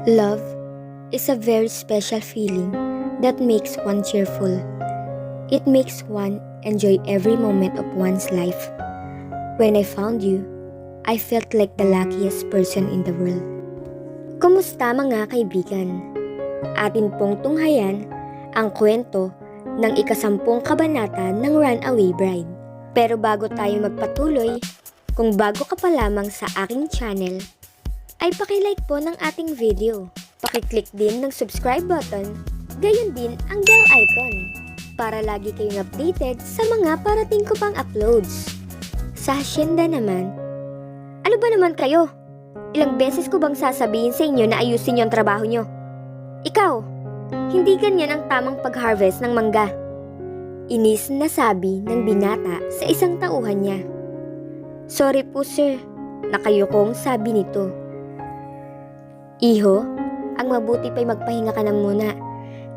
Love is a very special feeling that makes one cheerful. It makes one enjoy every moment of one's life. When I found you, I felt like the luckiest person in the world. Kumusta mga kaibigan? Atin pong tunghayan ang kwento ng ika-10 kabanata ng Runaway Bride. Pero bago tayo magpatuloy, kung bago ka pa lamang sa aking channel, ay paki-like po ng ating video. Paki-click din ng subscribe button, gayon din ang bell icon para lagi kayong updated sa mga parating ko pang uploads. Sa hasyenda naman, ano ba naman kayo? Ilang beses ko bang sasabihin sa inyo na ayusin niyo ang trabaho niyo? Ikaw, hindi ganyan ang tamang pag-harvest ng mangga. Inis na sabi ng binata sa isang tauhan niya. Sorry po sir, nakayukong sabi nito. Iho, ang mabuti pa'y magpahinga ka na muna.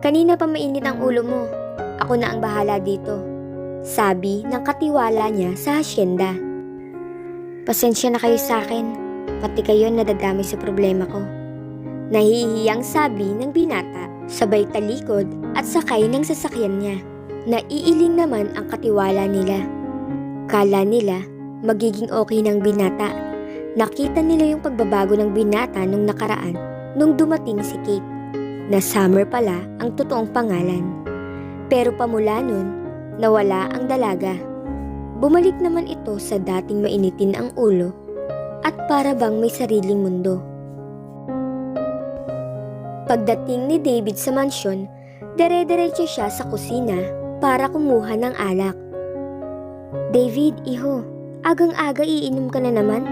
Kanina pa mainit ang ulo mo. Ako na ang bahala dito, sabi ng katiwala niya sa hasyenda. Pasensya na kayo sa akin, pati kayo nadadamay sa problema ko. Nahihiyang sabi ng binata, sabay talikod at sakay ng sasakyan niya. Naiiling naman ang katiwala nila. Kala nila magiging okay ng binata. Nakita nila yung pagbabago ng binata nung nakaraan nung dumating si Kate, na Summer pala ang totoong pangalan. Pero pamula nun, nawala ang dalaga. Bumalik naman ito sa dating mainitin ang ulo at para bang may sariling mundo. Pagdating ni David sa mansyon, dere-derecho siya sa kusina para kumuha ng alak. David, iho, agang-aga iinom ka na naman,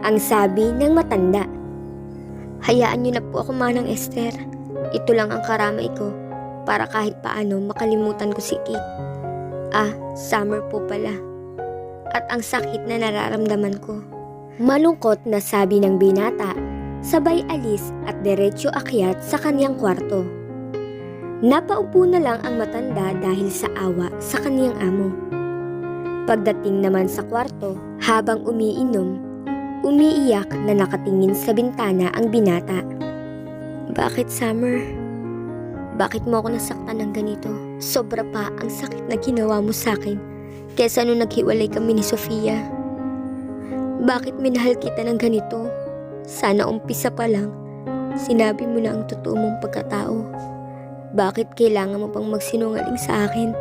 ang sabi ng matanda. Hayaan niyo na po ako, Manang Esther. Ito lang ang karamay ko para kahit paano makalimutan ko si Kate. Summer po pala. At ang sakit na nararamdaman ko. Malungkot na sabi ng binata, sabay alis at diretso akyat sa kaniyang kwarto. Napaupo na lang ang matanda dahil sa awa sa kaniyang amo. Pagdating naman sa kwarto, habang umiiyak na nakatingin sa bintana ang binata. Bakit, Summer? Bakit mo ako nasaktan ng ganito? Sobra pa ang sakit na ginawa mo sa akin kesa nung naghiwalay kami ni Sofia. Bakit minahal kita ng ganito? Sana umpisa pa lang, sinabi mo na ang totoo mong pagkatao. Bakit kailangan mo pang magsinungaling sa akin?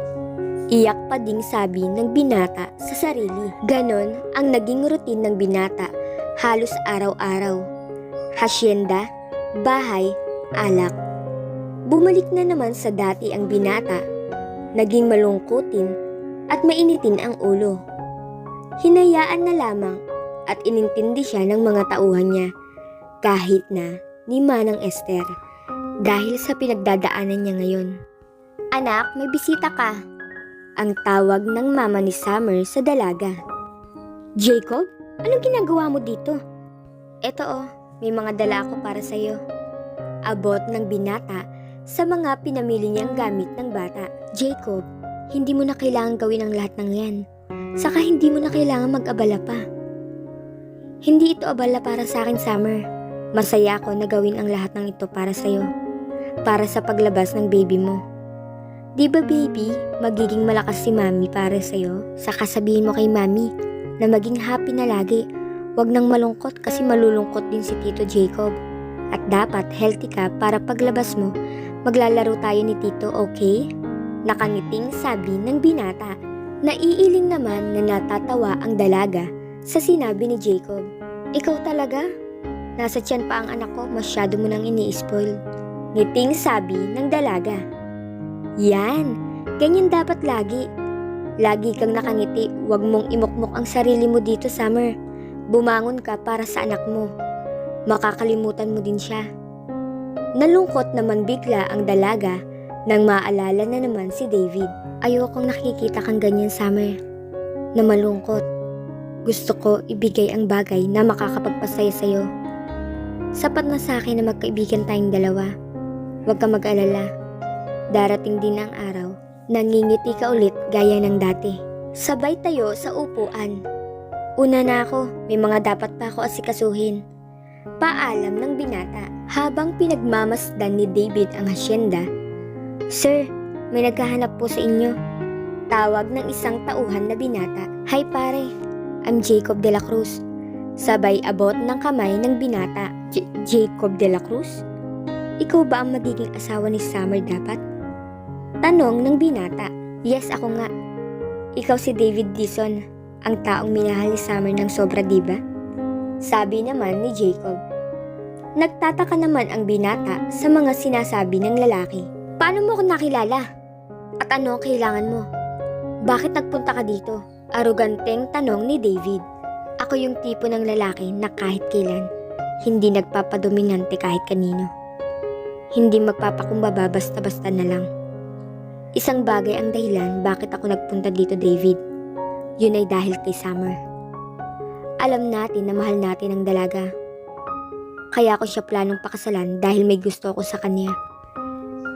Iyak pa ding sabi ng binata sa sarili. Ganon ang naging routine ng binata halos araw-araw. Hasyenda, bahay, alak. Bumalik na naman sa dati ang binata. Naging malungkutin at mainitin ang ulo. Hinayaan na lamang at inintindi siya ng mga tauhan niya kahit na ni Manang Esther dahil sa pinagdadaanan niya ngayon. Anak, may bisita ka. Ang tawag ng mama ni Summer sa dalaga. Jacob, anong ginagawa mo dito? Eto may mga dala ako para sa'yo. Abot ng binata sa mga pinamili niyang gamit ng bata. Jacob, hindi mo na kailangan gawin ang lahat ng yan. Saka hindi mo na kailangan mag-abala pa. Hindi ito abala para sa akin, Summer. Masaya ako na gawin ang lahat ng ito para sa'yo. Para sa paglabas ng baby mo. Di ba baby, magiging malakas si mami para sa'yo? Saka sabihin mo kay mami na maging happy na lagi. Huwag nang malungkot kasi malulungkot din si Tito Jacob. At dapat healthy ka para paglabas mo, maglalaro tayo ni Tito, okay? Nakangiting sabi ng binata. Naiiling naman na natatawa ang dalaga sa sinabi ni Jacob. Ikaw talaga? Nasa tiyan pa ang anak ko, masyado mo nang ini-spoil. Ngiting sabi ng dalaga. Yan, ganyan dapat lagi. Lagi kang nakangiti, huwag mong imukmok ang sarili mo dito, Summer. Bumangon ka para sa anak mo. Makakalimutan mo din siya. Nalungkot naman bigla ang dalaga nang maalala na naman si David. Ayokong nakikita kang ganyan, Summer, na malungkot. Gusto ko ibigay ang bagay na makakapagpasaya sa'yo. Sapat na sa akin na magkaibigan tayong dalawa. Huwag ka mag-alala. Darating din ang araw, nangingiti ka ulit gaya ng dati. Sabay tayo sa upuan. Una na ako, may mga dapat pa ako asikasuhin. Paalam ng binata habang pinagmamasdan ni David ang hasyenda. Sir, may naghahanap po sa inyo. Tawag ng isang tauhan na binata. Hi pare, I'm Jacob de la Cruz. Sabay abot ng kamay ng binata. Jacob de la Cruz? Ikaw ba ang magiging asawa ni Summer dapat? Tanong ng binata. Yes, ako nga. Ikaw si David Dizon, ang taong minahal ni Summer ng sobra, diba? Sabi naman ni Jacob. Nagtataka naman ang binata sa mga sinasabi ng lalaki. Paano mo ako nakilala? At ano ang kailangan mo? Bakit nagpunta ka dito? Aroganteng tanong ni David. Ako yung tipo ng lalaki na kahit kailan, hindi nagpapadominante kahit kanino. Hindi magpapakumbaba basta-basta na lang. Isang bagay ang dahilan bakit ako nagpunta dito, David. Yun ay dahil kay Summer. Alam natin na mahal natin ang dalaga. Kaya ako siya planong pakasalan dahil may gusto ako sa kanya.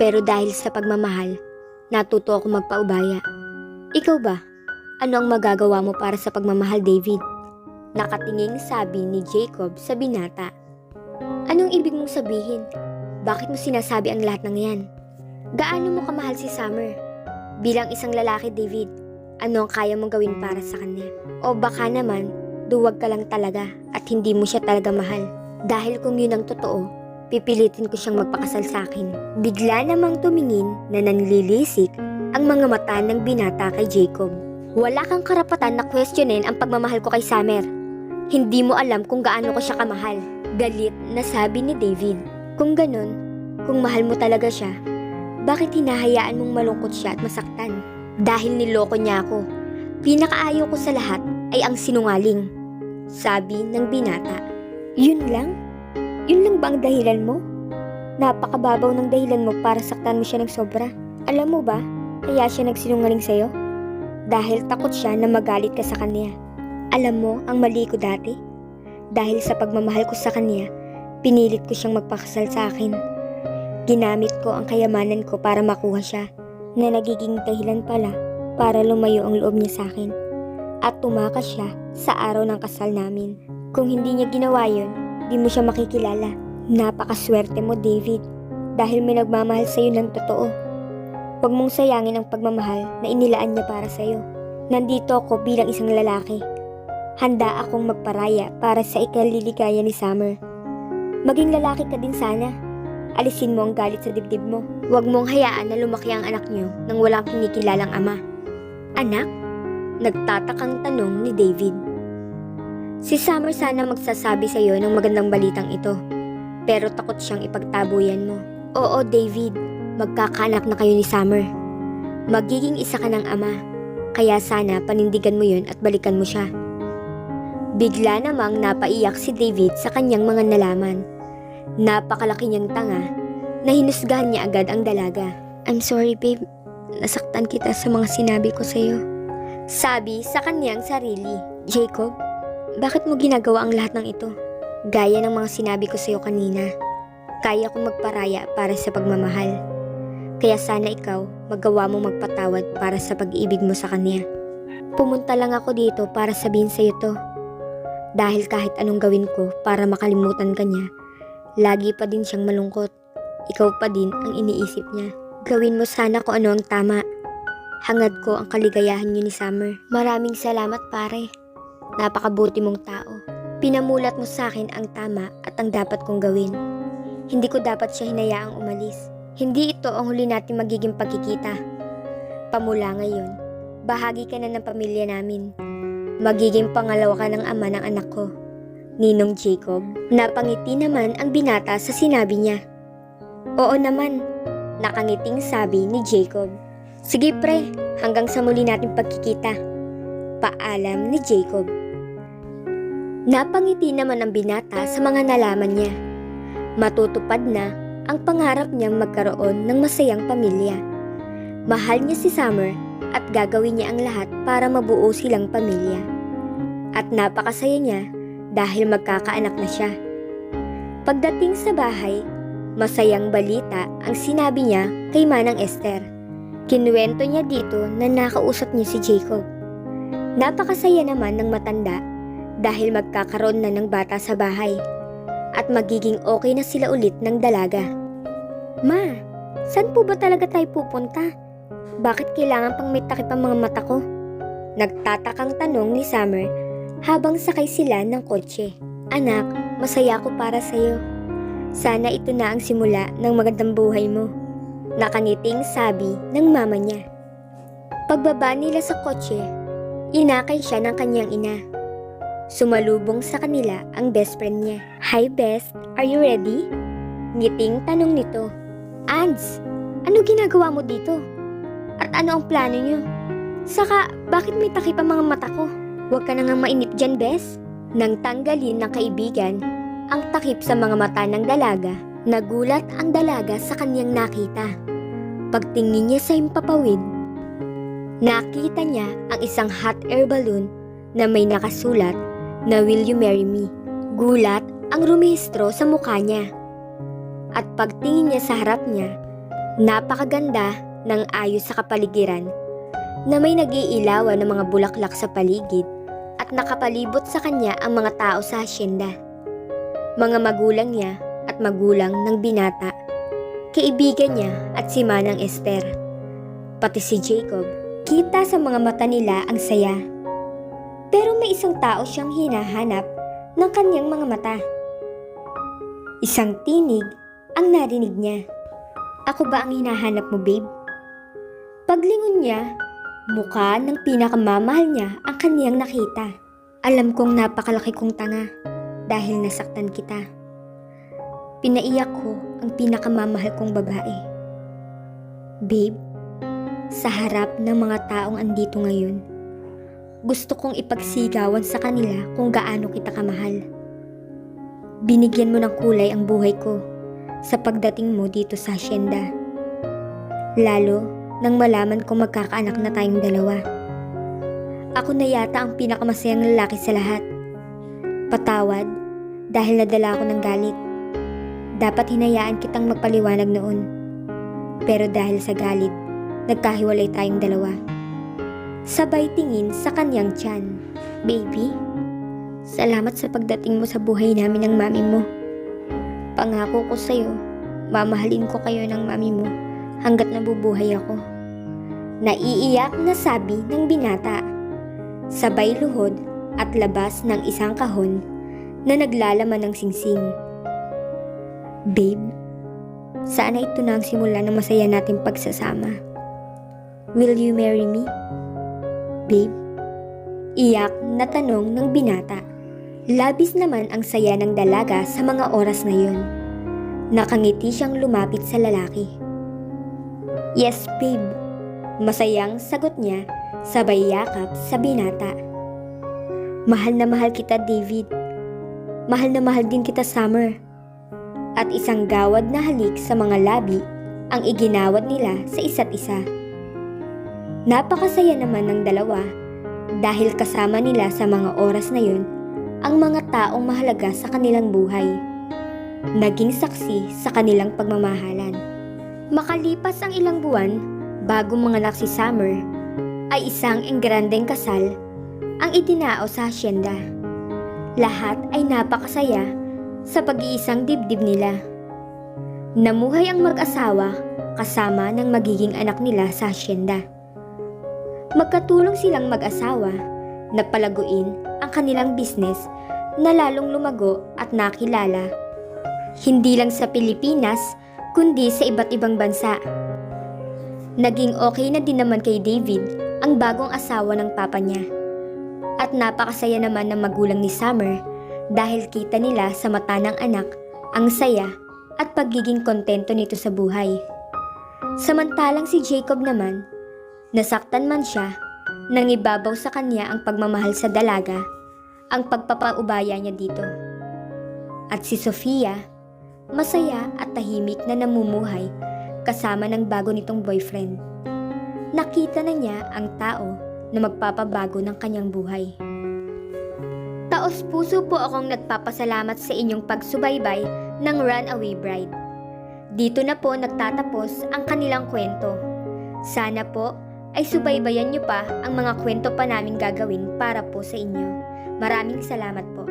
Pero dahil sa pagmamahal, natuto ako magpaubaya. Ikaw ba? Ano ang magagawa mo para sa pagmamahal, David? Nakatinging sabi ni Jacob sa binata. Anong ibig mong sabihin? Bakit mo sinasabi ang lahat ng yan? Gaano mo kamahal si Summer? Bilang isang lalaki, David, ano ang kaya mong gawin para sa kanya? O baka naman, duwag ka lang talaga at hindi mo siya talaga mahal. Dahil kung yun ang totoo, pipilitin ko siyang magpakasal sa akin. Bigla namang tumingin na nanlilisik ang mga mata ng binata kay Jacob. Wala kang karapatan na questionin ang pagmamahal ko kay Summer. Hindi mo alam kung gaano ko siya kamahal. Galit na sabi ni David. Kung ganun, kung mahal mo talaga siya, bakit hinahayaan mong malungkot siya at masaktan? Dahil niloko niya ako. Pinakaayaw ko sa lahat ay ang sinungaling. Sabi ng binata. Yun lang? Yun lang ba ang dahilan mo? Napakababaw ng dahilan mo para saktan mo siya ng sobra. Alam mo ba, kaya siya nagsinungaling sa'yo? Dahil takot siya na magalit ka sa kanya. Alam mo ang mali ko dati? Dahil sa pagmamahal ko sa kanya, pinilit ko siyang magpakasal sa akin. Ginamit ko ang kayamanan ko para makuha siya, na nagiging dahilan pala para lumayo ang loob niya sa akin. At tumakas siya sa araw ng kasal namin. Kung hindi niya ginawa yun, di mo siya makikilala. Napakaswerte mo, David, dahil may nagmamahal sa'yo ng totoo. Huwag mong sayangin ang pagmamahal na inilaan niya para sa'yo. Nandito ako bilang isang lalaki. Handa akong magparaya para sa ikaliligaya ni Summer. Maging lalaki ka din sana. Alisin mo ang galit sa dibdib mo. Huwag mong hayaan na lumaki ang anak niyo nang walang kinikilalang ama. Anak? Nagtatakang tanong ni David. Si Summer sana magsasabi sa iyo ng magandang balitang ito. Pero takot siyang ipagtabuyan mo. Oo, David. Magkakaanak na kayo ni Summer. Magiging isa ka ng ama. Kaya sana panindigan mo yun at balikan mo siya. Bigla namang napaiyak si David sa kanyang mga nalaman. Napakalaki niyang tanga na hinusgahan niya agad ang dalaga. I'm sorry, babe. Nasaktan kita sa mga sinabi ko sa'yo. Sabi sa kanyang sarili. Jacob, bakit mo ginagawa ang lahat ng ito? Gaya ng mga sinabi ko sa'yo kanina. Kaya kong magparaya para sa pagmamahal. Kaya sana ikaw magawa mo magpatawad para sa pag-ibig mo sa kanya. Pumunta lang ako dito para sabihin sa'yo to. Dahil kahit anong gawin ko para makalimutan ka niya, lagi pa din siyang malungkot. Ikaw pa din ang iniisip niya. Gawin mo sana kung ano ang tama. Hangad ko ang kaligayahan niyo ni Summer. Maraming salamat, pare. Napakabuti mong tao. Pinamulat mo sa akin ang tama at ang dapat kong gawin. Hindi ko dapat siya hinayaang umalis. Hindi ito ang huli natin magiging pagkikita. Pamula ngayon, bahagi ka na ng pamilya namin. Magiging pangalawa ka ng ama ng anak ko, Ninong Jacob. Napangiti naman ang binata sa sinabi niya. Oo naman, nakangiting sabi ni Jacob. Sige pre, hanggang sa muli nating pagkikita. Paalam ni Jacob. Napangiti naman ang binata sa mga nalaman niya. Matutupad na ang pangarap niyang magkaroon ng masayang pamilya. Mahal niya si Summer at gagawin niya ang lahat para mabuo silang pamilya. At napakasaya niya dahil magkakaanak na siya. Pagdating sa bahay, masayang balita ang sinabi niya kay Manang Esther. Kinuwento niya dito na nakausap niya si Jacob. Napakasaya naman ng matanda dahil magkakaroon na ng bata sa bahay. at magiging okay na sila ulit ng dalaga. Ma, saan po ba talaga tayo pupunta? Bakit kailangan pang may takip ang mga mata ko? Nagtatakang tanong ni Summer habang sakay sila ng kotse. Anak, masaya ako para sa'yo. Sana ito na ang simula ng magandang buhay mo. Nakangiting sabi ng mama niya. Pagbaba nila sa kotse, inakay siya ng kanyang ina. Sumalubong sa kanila ang best friend niya. Hi Best, are you ready? Ngiting tanong nito. Ads, ano ginagawa mo dito? At ano ang plano niyo? Saka, bakit may takip ang mga mata ko? Huwag ka na nga mainip dyan, Bes. Nang tanggalin ng kaibigan ang takip sa mga mata ng dalaga, nagulat ang dalaga sa kanyang nakita. Pagtingin niya sa himpapawid, nakita niya ang isang hot air balloon na may nakasulat na Will You Marry Me? Gulat ang rumehistro sa mukha niya. At pagtingin niya sa harap niya, napakaganda ng ayos sa kapaligiran na may nag-iilawan ng mga bulaklak sa paligid at nakapalibot sa kanya ang mga tao sa hasyenda. Mga magulang niya at magulang ng binata, kaibigan niya at si Manang Esther, pati si Jacob. Kita sa mga mata nila ang saya. Pero may isang tao siyang hinahanap ng kanyang mga mata. Isang tinig ang narinig niya. Ako ba ang hinahanap mo, babe? Paglingon niya, mukha ng pinakamamahal niya ang kaniyang nakita. Alam kong napakalaki kong tanga dahil nasaktan kita. Pinaiyak ko ang pinakamamahal kong babae. Babe, sa harap ng mga taong andito ngayon, gusto kong ipagsigawan sa kanila kung gaano kita kamahal. Binigyan mo ng kulay ang buhay ko sa pagdating mo dito sa hasyenda. Lalo nang malaman kong magkakaanak na tayong dalawa. Ako na yata ang pinakamasayang lalaki sa lahat. Patawad dahil nadala ako ng galit. Dapat hinayaan kitang magpaliwanag noon. Pero dahil sa galit, nagkahiwalay tayong dalawa. Sabay tingin sa kanyang tiyan. Baby, salamat sa pagdating mo sa buhay namin ng mami mo. Pangako ko sa'yo, mamahalin ko kayo ng mami mo hanggat nabubuhay ako. Naiiyak na sabi ng binata. Sabay luhod at labas ng isang kahon na naglalaman ng singsing. Babe, sana ito na ang simula ng masaya nating pagsasama. Will you marry me? Babe? Iyak na tanong ng binata. Labis naman ang saya ng dalaga sa mga oras na yun. Nakangiti siyang lumapit sa lalaki. Yes, babe. Masayang sagot niya, sabay yakap sa binata. Mahal na mahal kita, David. Mahal na mahal din kita, Summer. At isang gawad na halik sa mga labi ang iginawad nila sa isa't isa. Napakasaya naman ng dalawa dahil kasama nila sa mga oras na yun ang mga taong mahalaga sa kanilang buhay. Naging saksi sa kanilang pagmamahalan. Makalipas ang ilang buwan bago manganak si Summer, ay isang engrandeng kasal ang itinao sa hasyenda. Lahat ay napakasaya sa pag-iisang dibdib nila. Namuhay ang mag-asawa kasama ng magiging anak nila sa hasyenda. Magkatulong silang mag-asawa na palaguin ang kanilang business na lalong lumago at nakilala, hindi lang sa Pilipinas kundi sa iba't ibang bansa. Naging okay na din naman kay David ang bagong asawa ng papa niya. At napakasaya naman ng magulang ni Summer dahil kita nila sa mata ng anak ang saya at pagiging kontento nito sa buhay. Samantalang si Jacob naman, nasaktan man siya nang ibabaw sa kanya ang pagmamahal sa dalaga, ang pagpapaubaya niya dito. At si Sofia, masaya at tahimik na namumuhay kasama ng bago nitong boyfriend. Nakita na niya ang tao na magpapabago ng kanyang buhay. Taos puso po akong nagpapasalamat sa inyong pagsubaybay ng Runaway Bride. Dito na po nagtatapos ang kanilang kwento. Sana po ay subaybayan niyo pa ang mga kwento pa namin gagawin para po sa inyo. Maraming salamat po.